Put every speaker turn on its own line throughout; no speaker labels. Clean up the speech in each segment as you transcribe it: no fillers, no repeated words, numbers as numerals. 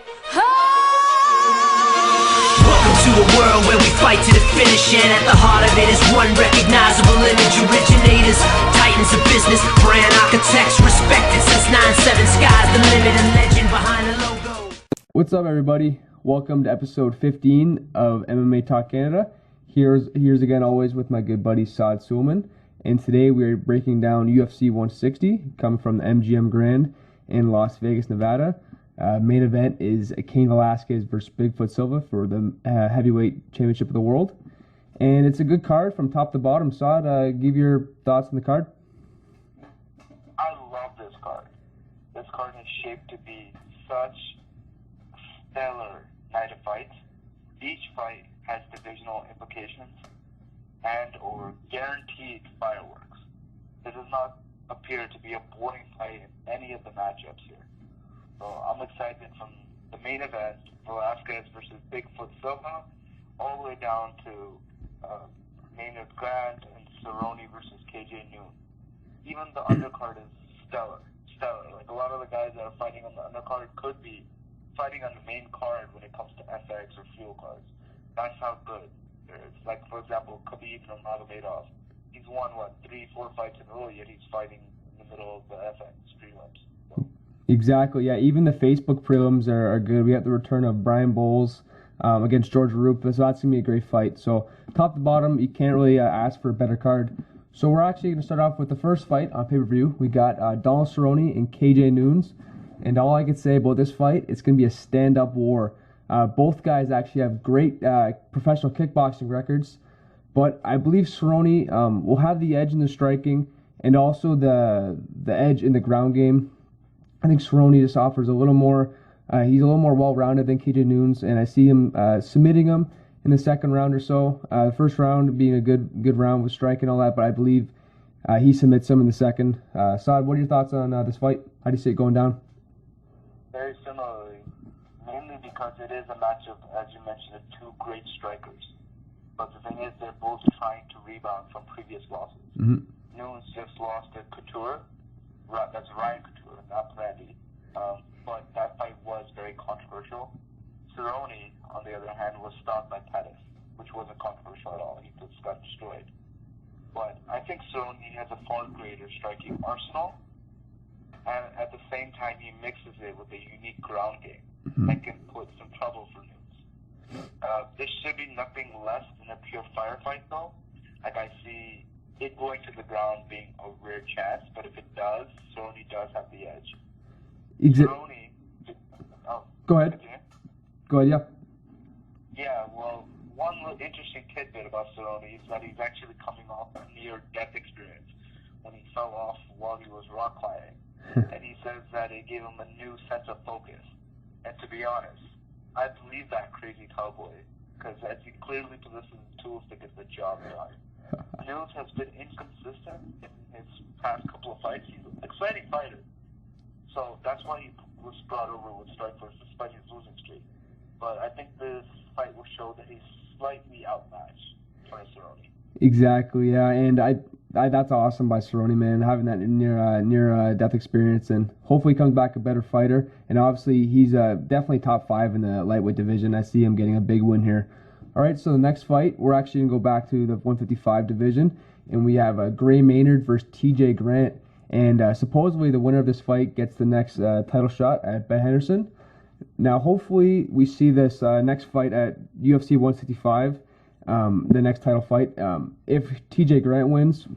Welcome to a world where we fight to the finish, and at the heart of it is one recognizable image. Originators, titans of business, brand architects, respected since 9/7. Sky's the limit, and legend behind the logo.
What's up, everybody? Welcome to episode 15 of MMA Talk Canada. Here's again always with my good buddy Saad Sulman, and today we are breaking down UFC 160 coming from the MGM Grand in Las Vegas, Nevada. Main event is Cain Velasquez versus Bigfoot Silva for the heavyweight championship of the world, and it's a good card from top to bottom. Saad, give your thoughts on the card.
I love this card. This card is shaped to be such a stellar night of fights. Each fight has divisional implications and/or guaranteed fireworks. It does not appear to be a boring fight in any of the matchups here. So I'm excited from the main event, Velasquez versus Bigfoot Silva, all the way down to Maynard Grant and Cerrone versus KJ Noon. Even the undercard is stellar. Like a lot of the guys that are fighting on the undercard could be fighting on the main card when it comes to FX or fuel cards. That's how good there is. Like, for example, Khabib Nurmagomedov. He's won, 3-4 fights in a row, yet he's fighting in the middle of the FX prelims. So.
Exactly, yeah. Even the Facebook prelims are good. We got the return of Brian Bowles against George Rufus, so that's going to be a great fight. So, top to bottom, you can't really ask for a better card. So, we're actually going to start off with the first fight on pay-per-view. We got Donald Cerrone and KJ Noons. And all I can say about this fight, it's going to be a stand-up war. Both guys actually have great professional kickboxing records, but I believe Cerrone will have the edge in the striking and also the edge in the ground game. I think Cerrone just offers a little more. He's a little more well-rounded than KJ Noons, and I see him submitting him in the second round or so. The first round being a good round with striking and all that, but I believe he submits him in the second. Saad, what are your thoughts on this fight? How do you see it going down?
Very similarly, mainly because it is a matchup, as you mentioned, of two great strikers. But the thing is, they're both trying to rebound from previous losses.
Mm-hmm.
Nunes just lost to Couture. That's Ryan Couture, not Randy. But that fight was very controversial. Cerrone, on the other hand, was stopped by Pettis, which wasn't controversial at all. He just got destroyed. But I think Cerrone has a far greater striking arsenal. And at the same time, he mixes it with a unique ground game that can put some trouble for Nunes. This should be nothing less than a pure firefight, though. Like, I see it going to the ground being a rare chance, but if it does, Cerrone does have the edge. Cerrone...
Go ahead.
Continue?
Go ahead, yeah.
Yeah, well, one little interesting tidbit about Cerrone is that he's actually coming off a near-death experience when he fell off while he was rock climbing. And he says that it gave him a new sense of focus. And to be honest, I believe that crazy cowboy, because as he clearly possesses the tools to get the job done. Nunes has been inconsistent in his past couple of fights. He's an exciting fighter. So that's why he was brought over with Strikeforce despite his losing streak. But I think this fight will show that he's slightly outmatched for Cerrone.
Exactly, yeah, and I that's awesome by Cerrone, man, having that near death experience, and hopefully he comes back a better fighter. And obviously he's definitely top 5 in the lightweight division. I see him getting a big win here. All right, so the next fight, we're actually gonna go back to the 155 division, and we have Gray Maynard versus TJ Grant, and supposedly the winner of this fight gets the next title shot at Ben Henderson. Now, hopefully we see this next fight at UFC 165. The next title fight. If TJ Grant wins,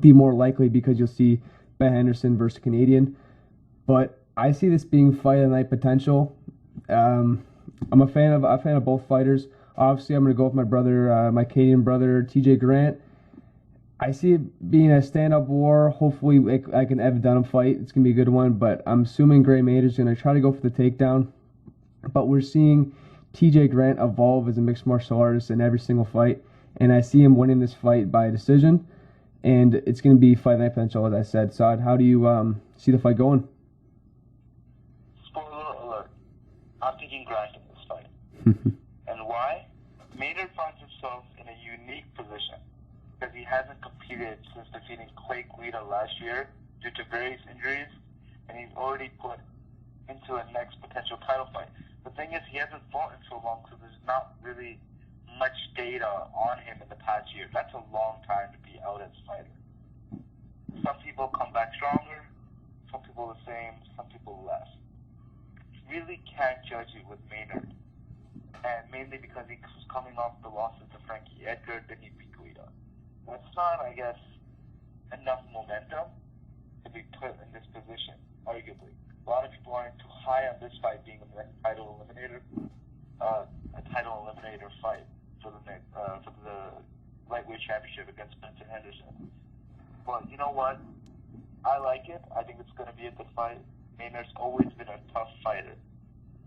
be more likely because you'll see Ben Henderson versus Canadian. But I see this being fight of the night potential. I'm a fan of both fighters. Obviously, I'm going to go with my brother, my Canadian brother, TJ Grant. I see it being a stand-up war. Hopefully, I can Evan Dunham fight. It's going to be a good one. But I'm assuming Gray Maynard's going to try to go for the takedown. But we're seeing TJ Grant evolve as a mixed martial artist in every single fight, and I see him winning this fight by decision, and it's going to be fight night potential, as I said. Saad, how do you see the fight going?
Spoiler alert, I'm taking Grant in this fight. And why? Maynard finds himself in a unique position because he hasn't competed since defeating Clay Guida last year due to various injuries, and he's already put into a next potential title fight. The thing is, he hasn't fought in so long, so there's not really much data on him in the past year. That's a long time to be out as a fighter. Some people come back stronger, some people the same, some people less. Really can't judge it with Maynard. And mainly because he was coming off the losses to Frankie Edgar, then he beat Guida. That's not, I guess, enough momentum to be put in this position, arguably. A lot of people aren't too high on this fight being a title eliminator fight for the lightweight championship against Spencer Henderson. But you know what? I like it. I think it's going to be a good fight. Maynard's always been a tough fighter.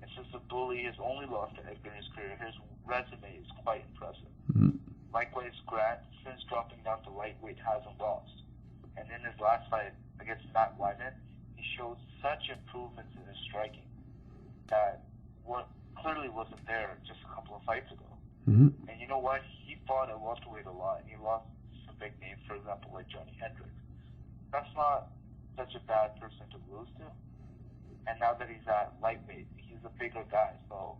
And since the bully has only lost to Edgar in his career, his resume is quite impressive.
Mm-hmm.
Likewise, Grant, since dropping down to lightweight, hasn't lost. And in his last fight against Matt Wyman, he showed such improvements in his striking that what clearly wasn't there just a couple of fights ago.
Mm-hmm.
And you know what? He fought at welterweight a lot, and he lost some big names, for example, like Johnny Hendricks. That's not such a bad person to lose to. And now that he's at lightweight, he's a bigger guy, so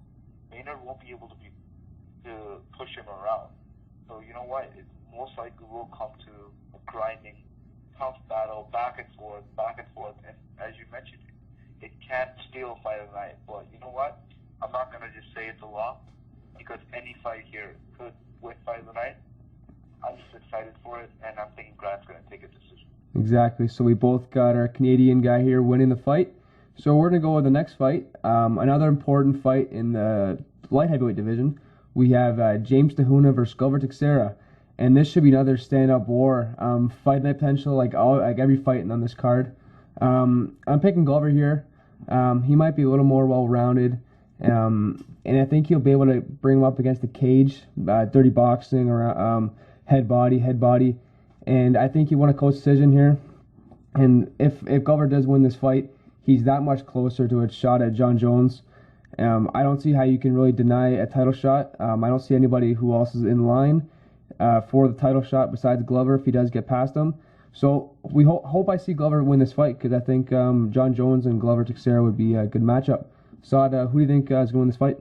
Maynard won't be able to push him around. So you know what? It most likely will come to a grinding, tough battle, back and forth, and as you mentioned, it can't steal fight of the night. But you know what? I'm not gonna just say it's a law, because any fight here could win fight of the night. I'm just excited for it, and I'm thinking Grant's gonna take a decision.
Exactly. So we both got our Canadian guy here winning the fight. So we're going to go with the next fight. Another important fight in the light heavyweight division. We have James Te-Huna versus Glover Teixeira. And this should be another stand-up war. Fight night potential like every fight on this card. I'm picking Glover here. He might be a little more well-rounded. And I think he'll be able to bring him up against the cage. Dirty boxing, or head body. And I think he won a close decision here. And if Glover does win this fight, he's that much closer to a shot at John Jones. I don't see how you can really deny a title shot. I don't see anybody who else is in line for the title shot besides Glover if he does get past him. So we hope I see Glover win this fight, because I think John Jones and Glover Teixeira would be a good matchup. Saad, who do you think is going to win this fight?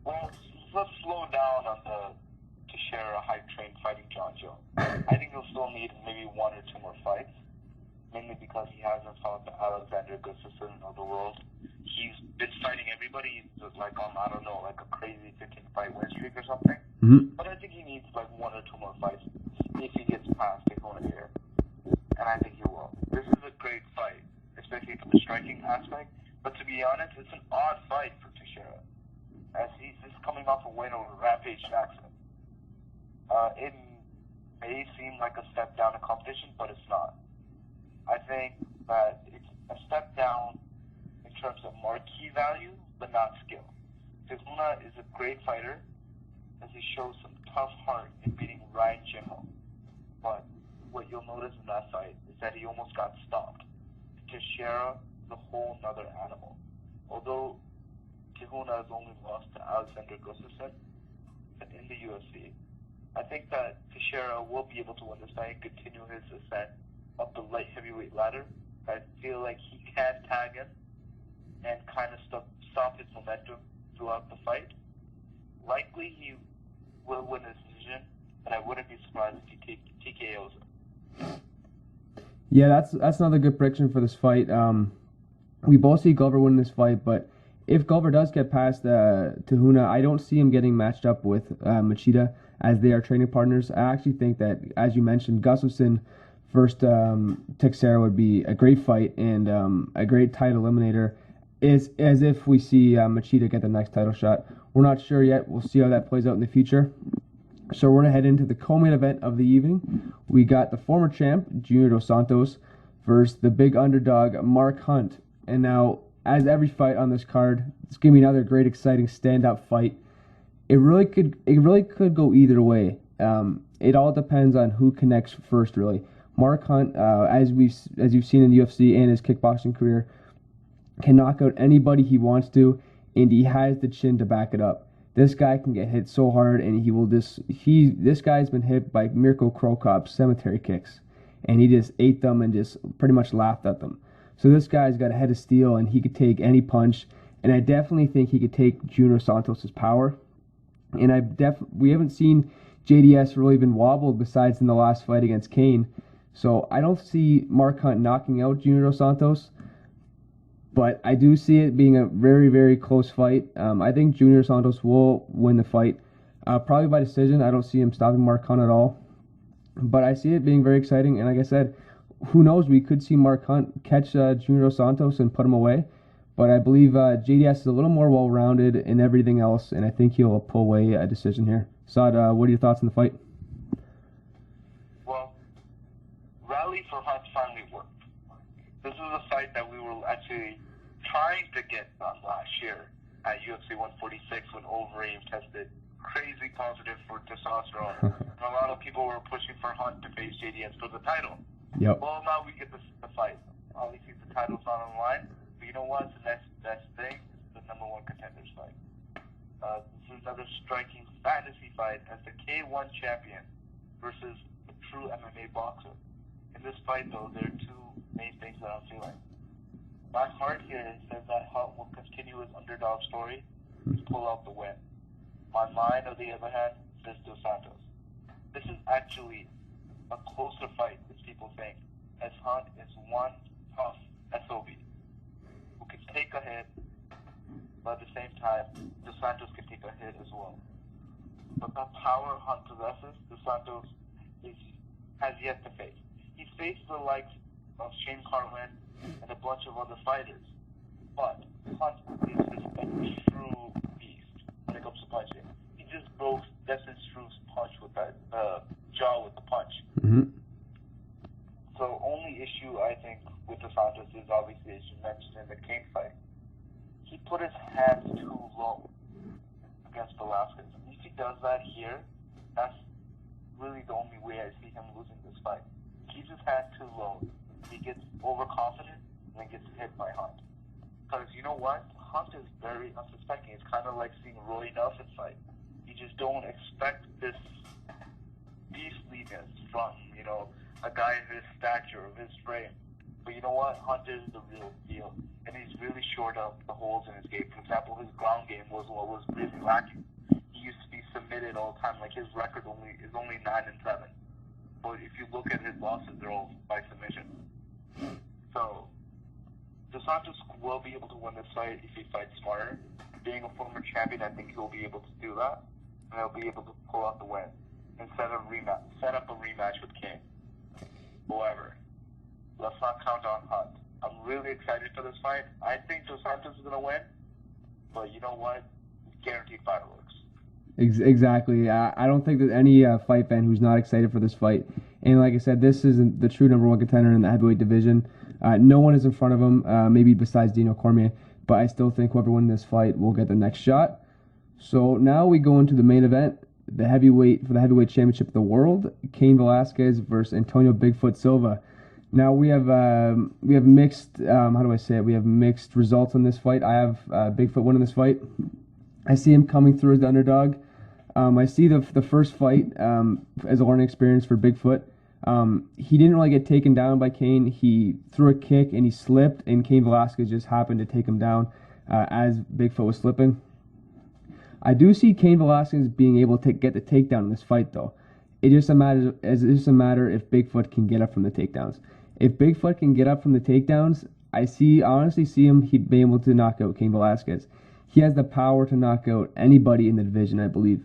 Well, let's slow down on the Teixeira hype train fighting John Jones. I think he'll still need maybe one or two more fights, mainly because he hasn't fought the Alexander Gustafsson of the world. He's been fighting everybody. He's like on, I don't know, like a crazy 15-fight win streak or something.
Mm-hmm.
But I think he needs like one or two more fights if he gets past Te-Huna here. And I think he will. This is a great fight, especially from the striking aspect. But to be honest, it's an odd fight for Teixeira, as he's just coming off a win over Rampage Jackson. It may seem like a step down in competition, but it's not. I think that it's a step down in terms of marquee value, but not skill. Te-Huna is a great fighter, as he shows some tough heart in beating Ryan Jimmo. But what you'll notice in that fight is that he almost got stopped. Teixeira is a whole nother animal. Although Te-Huna has only lost to Alexander Gustafsson in the UFC, I think that Teixeira will be able to win this fight and continue his ascent up the light heavyweight ladder. I feel like he can tag him and kind of stop his momentum throughout the fight. Likely he will win his decision, but I wouldn't be surprised if he TKOs him.
Yeah, that's another good prediction for this fight. We both see Glover winning this fight, but if Glover does get past Te-Huna, I don't see him getting matched up with Machida, as they are training partners. I actually think that, as you mentioned, Gustafsson versus Teixeira would be a great fight and a great title eliminator, as if we see Machida get the next title shot. We're not sure yet. We'll see how that plays out in the future. So we're going to head into the co-main event of the evening. We got the former champ, Junior Dos Santos, versus the big underdog, Mark Hunt. And now, as every fight on this card, it's going to be another great, exciting stand-up fight. It really could go either way. It all depends on who connects first, really. Mark Hunt, as you've seen in the UFC and his kickboxing career, can knock out anybody he wants to, and he has the chin to back it up. This guy can get hit so hard, and this guy's been hit by Mirko Krokop's cemetery kicks, and he just ate them and just pretty much laughed at them. So this guy's got a head of steel, and he could take any punch, and I definitely think he could take Junior Santos' power. And we haven't seen JDS really been wobbled besides in the last fight against Kane. So I don't see Mark Hunt knocking out Junior Dos Santos, but I do see it being a very, very close fight. I think Junior Santos will win the fight, probably by decision. I don't see him stopping Mark Hunt at all, but I see it being very exciting. And like I said, who knows? We could see Mark Hunt catch Junior Dos Santos and put him away. But I believe JDS is a little more well-rounded in everything else, and I think he'll pull away a decision here. Saad, what are your thoughts on the fight?
Well, Rally for Hunt finally worked. This is a fight that we were actually trying to get done last year at UFC 146 when Overeem tested crazy positive for testosterone. And a lot of people were pushing for Hunt to face JDS for the title.
Yep.
Well, now we get the fight. Obviously, the title's not on the line. But you know what? The next best thing is the number one contenders fight. This is another striking fantasy fight as the K1 champion versus a true MMA boxer. In this fight, though, there are two main things that I'm feeling. My heart here says that Hunt will continue his underdog story to pull out the win. My mind, on the other hand, says Dos Santos. This is actually a closer fight than people think, as Hunt is one tough SOB who can take a hit, but at the same time, Dos Santos can take a hit as well. But the power Hunt possesses, Dos Santos has yet to face. He's faced the likes of Shane Carwin and a bunch of other fighters, but Hunt is just a true beast when it comes to punching. He just broke Destin Struve's punch with that jaw with the punch.
Mm-hmm.
So only issue I think with Dos Santos is obviously, as you mentioned in the King fight, he put his hands too low against Velasquez. And if he does that here, that's really the only way I see him losing this fight. He keeps his hands too low. He gets overconfident and then gets hit by Hunt. Because you know what? Hunt is very unsuspecting. It's kind of like seeing Roy Nelson fight. You just don't expect this beastliness from, a guy of his stature, of his frame. But you know what? Hunt is the real deal. And he's really shored up the holes in his game. For example, his ground game was what was really lacking. He used to be submitted all the time. Like, his record is only 9-7. But if you look at his losses, they're all by submission. So, Dos Santos will be able to win this fight if he fights smarter. Being a former champion, I think he'll be able to do that. And he'll be able to pull out the win and set up a rematch with King. However, let's not count on Hunt. I'm really excited for this fight. I think Dos Santos is going to win, but you know what? Guaranteed fireworks.
Exactly. I don't think there's any fight fan who's not excited for this fight. And like I said, this isn't the true number one contender in the heavyweight division. No one is in front of him, maybe besides Dino Cormier. But I still think whoever wins this fight will get the next shot. So now we go into the main event. For the heavyweight championship of the world, Cain Velasquez versus Antonio Bigfoot Silva. Now we have mixed we have mixed results on this fight. I have Bigfoot winning this fight. I see him coming through as the underdog. I see the first fight as a learning experience for Bigfoot. He didn't really get taken down by Cain. He threw a kick and he slipped, and Cain Velasquez just happened to take him down as Bigfoot was slipping. I do see Cain Velasquez being able to get the takedown in this fight, though. It's just a matter if Bigfoot can get up from the takedowns. If Bigfoot can get up from the takedowns, I honestly see him being able to knock out Cain Velasquez. He has the power to knock out anybody in the division, I believe.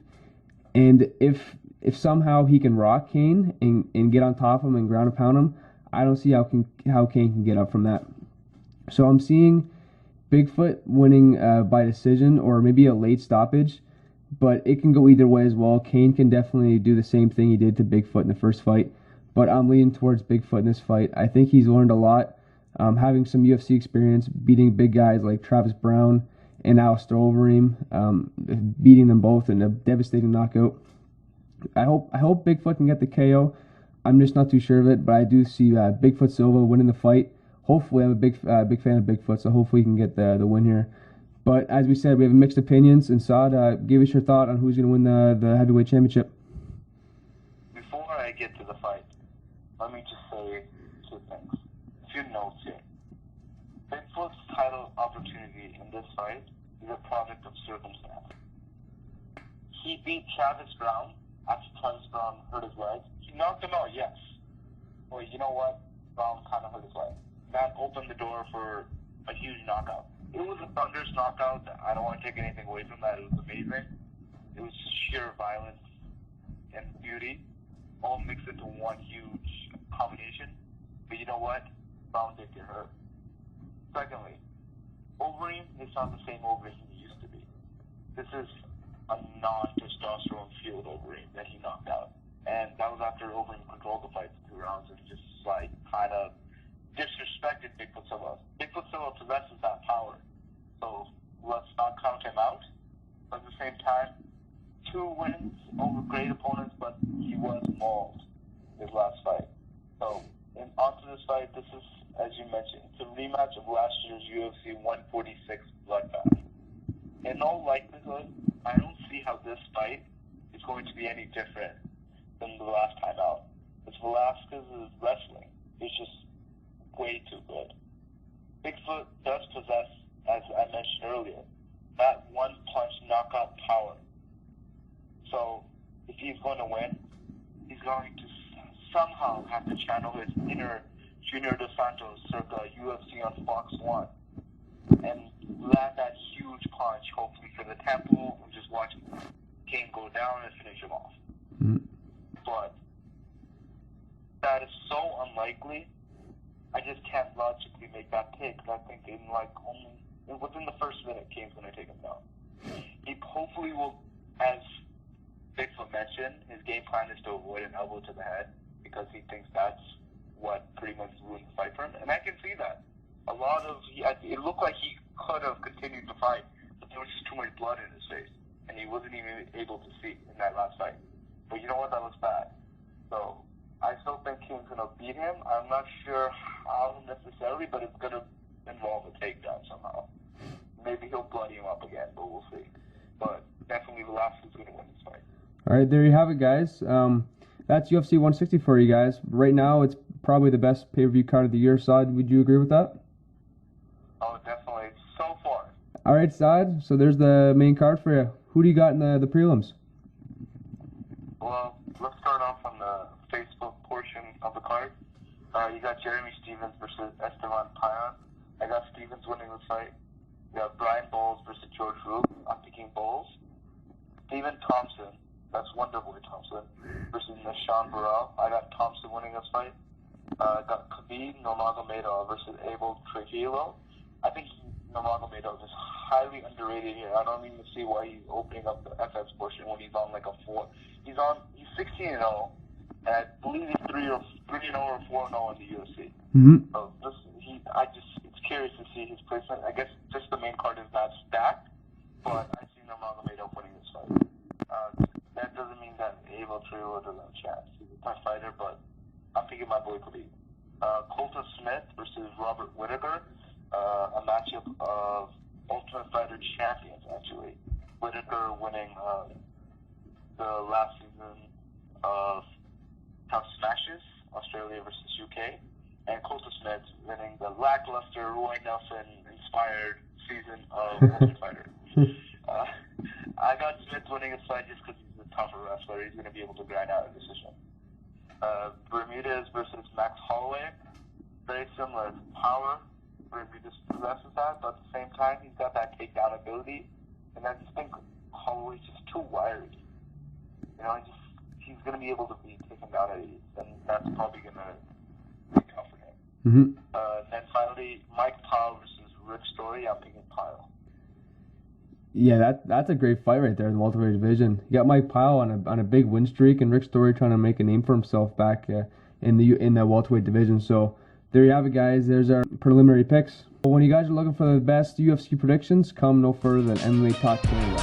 And if somehow he can rock Cain and get on top of him and ground and pound him, I don't see how Cain can get up from that. So I'm seeing Bigfoot winning by decision or maybe a late stoppage, but it can go either way as well. Cain can definitely do the same thing he did to Bigfoot in the first fight, but I'm leaning towards Bigfoot in this fight. I think he's learned a lot, having some UFC experience, beating big guys like Travis Brown and Alistair Overeem, beating them both in a devastating knockout. I hope Bigfoot can get the KO. I'm just not too sure of it, but I do see Bigfoot Silva winning the fight. Hopefully, I'm a big fan of Bigfoot, so hopefully he can get the win here. But as we said, we have mixed opinions. And Saad, give us your thought on who's going to win the heavyweight championship.
Before I get to the fight, let me just say two things. A few notes here. Bigfoot's title opportunity in this fight is a product of circumstance. He beat Travis Brown after Travis Brown hurt his leg. He knocked him out, yes. Well, you know what? Brown kind of hurt his leg. That opened the door for a huge knockout. It was a thunderous knockout. I don't want to take anything away from that. It was amazing. It was sheer violence and beauty, all mixed into one huge combination. But you know what? Brown did get hurt. Secondly, Overeem is not the same Overeem he used to be. This is a non-testosterone fueled Overeem that he knocked out. And that was after Overeem controlled the fight for 2 rounds and just like kind of disrespected Bigfoot Silva. Bigfoot Silva possesses that power. So let's not count him out. But at the same time, 2 wins over great opponents, but he was mauled his last fight. So onto this fight, this is, as you mentioned, it's a rematch of last year's UFC 146 bloodbath. In all likelihood, I don't see how this fight is going to be any different than the last time out. Because Velasquez's wrestling is just way too good. Bigfoot does possess, as I mentioned earlier, that one-punch knockout power. So if he's going to win, he's going to somehow have to channel his inner Junior Dos Santos circa UFC on Fox 1 and land that huge punch, hopefully for the temple, and just watch King go down and finish him off.
Mm-hmm.
But that is so unlikely. I just can't logically make that pick. I think within the first minute, King's going to take him down. He hopefully will, as Bigfoot mentioned, his game plan is to avoid an elbow to the head because he thinks that's what pretty much ruined the fight for him. And I can see that. It looked like he could have continued to fight, but there was just too much blood in his face, and he wasn't even able to see in that last fight. But you know what? That looks bad. So I still think King's going to beat him. I'm not sure how necessarily, but it's going to involve a takedown somehow. Maybe he'll bloody him up again, but we'll see. But definitely Velasquez is going to win this fight. All
right, there you have it, guys. That's UFC 160 for you guys. Right now, it's probably the best pay-per-view card of the year. Saad, would you agree with that?
Oh, definitely. So far.
All right, Saad. So there's the main card for you. Who do you got in the prelims?
Well, let's start off on the Facebook portion of the card. You got Jeremy Stevens versus Esteban Payan. I got Stevens winning the fight. You got Brian Bowles versus George Roop. I'm picking Bowles. Stephen Thompson, that's Wonderboy Thompson, versus Nashawn Burrell. I got Thompson winning this fight. I got Khabib Nurmagomedov versus Abel Trujillo. I think Nurmagomedov is highly underrated here. I don't even see why he's opening up the FX portion when he's on like a 4. He's 16-0, and I believe he's 3-0 or 4-0 in the UFC.
Mm-hmm.
So it's curious to see his placement. I guess just the main card is not stacked, but I see Nurmagomedov winning this fight. That doesn't mean that Abel Trujillo doesn't have a chance. He's a tough fighter, but I'm picking my boy Khabib. Colton Smith versus Robert Whittaker, a matchup of Ultimate Fighter champions, actually. Whittaker winning the last season of Tough Smashes, Australia versus UK, and Colton Smith winning the lackluster Roy Nelson-inspired season of Ultimate Fighter. I got Smith winning his fight just because he's a tougher wrestler. He's going to be able to grind out a decision. Bermudez versus Max Holloway, very similar power. Bermudez possesses that, but at the same time, he's got that takedown ability. And I just think Holloway's just too wiry. You know, he's going to be able to be taken down at ease, and that's probably going to be tough for him.
Mm-hmm.
Then finally, Mike Pyle versus Rick Story. I'm picking Pyle.
Yeah, that's a great fight right there in the welterweight division. You got Mike Pyle on a big win streak, and Rick Story trying to make a name for himself back in the welterweight division. So there you have it, guys. There's our preliminary picks. When you guys are looking for the best UFC predictions, come no further than MMA Talk Canada.